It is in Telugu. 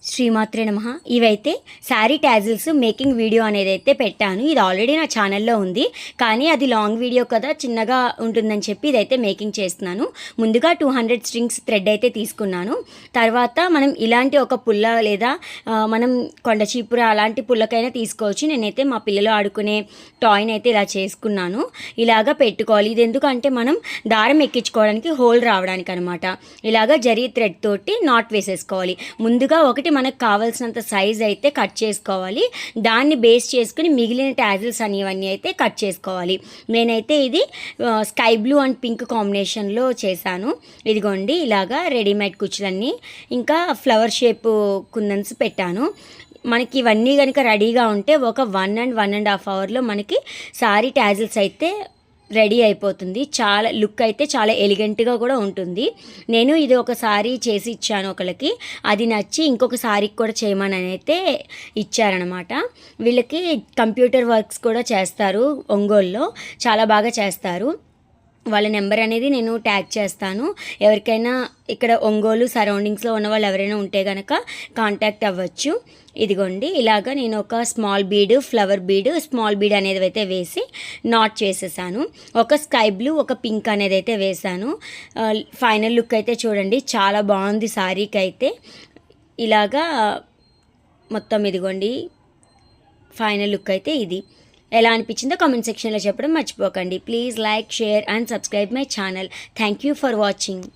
శ్రీమాత్రే నమః. ఇవైతే శారీ ట్యాజిల్స్ మేకింగ్ వీడియో అనేది అయితే పెట్టాను. ఇది ఆల్రెడీ నా ఛానల్లో ఉంది, కానీ అది లాంగ్ వీడియో కదా, చిన్నగా ఉంటుందని చెప్పి ఇదైతే మేకింగ్ చేస్తున్నాను. ముందుగా 200 స్ట్రింగ్స్ థ్రెడ్ అయితే తీసుకున్నాను. తర్వాత మనం ఇలాంటి ఒక పుల్ల లేదా మనం కొండ చీపుర అలాంటి పుల్లకైనా తీసుకోవచ్చు. నేనైతే మా పిల్లలు ఆడుకునే టాయ్ని అయితే ఇలా చేసుకున్నాను. ఇలాగా పెట్టుకోవాలి. ఇది ఎందుకంటే మనం దారం ఎక్కించుకోవడానికి హోల్ రావడానికి అనమాట. ఇలాగా జరీ థ్రెడ్ తోటి నాట్ వేసేసుకోవాలి. ముందుగా ఒకటి మనకు కావాల్సినంత సైజ్ అయితే కట్ చేసుకోవాలి. దాన్ని బేస్ చేసుకుని మిగిలిన టాజిల్స్ అనేవన్నీ అయితే కట్ చేసుకోవాలి. నేనైతే ఇది స్కై బ్లూ అండ్ పింక్ కాంబినేషన్లో చేశాను. ఇదిగోండి ఇలాగా రెడీమేడ్ కుచ్చులన్నీ, ఇంకా ఫ్లవర్ షేప్ కుందన్స్ పెట్టాను. మనకి ఇవన్నీ కనుక రెడీగా ఉంటే ఒక 1.5 అవర్లో మనకి సారీ టాజిల్స్ అయితే రెడీ అయిపోతుంది. చాలా లుక్ అయితే చాలా ఎలిగెంట్గా కూడా ఉంటుంది. నేను ఇది ఒకసారి చేసి ఇచ్చాను ఒకళ్ళకి, అది నచ్చి ఇంకొక సారీకి కూడా చేయమని అయితే ఇచ్చారనమాట. వీళ్ళకి కంప్యూటర్ వర్క్స్ కూడా చేస్తారు, ఒంగోలులో చాలా బాగా చేస్తారు. వాళ్ళ నెంబర్ అనేది నేను ట్యాగ్ చేస్తాను. ఎవరికైనా ఇక్కడ ఒంగోలు సరౌండింగ్స్లో ఉన్న వాళ్ళు ఎవరైనా ఉంటే కనుక కాంటాక్ట్ అవ్వచ్చు. ఇదిగోండి ఇలాగ నేను ఒక small bead, flower bead, small bead అనేది అయితే వేసి నాట్ చేసేసాను. ఒక స్కై బ్లూ, ఒక పింక్ అనేది అయితే వేసాను. ఫైనల్ లుక్ అయితే చూడండి, చాలా బాగుంది సారీకి అయితే. ఇలాగా మొత్తం ఇదిగోండి ఫైనల్ లుక్ అయితే ఇది. ఎలా అనిపించిందో కామెంట్ సెక్షన్లో చెప్పడం మర్చిపోకండి. Please like, share and subscribe my channel. Thank you for watching.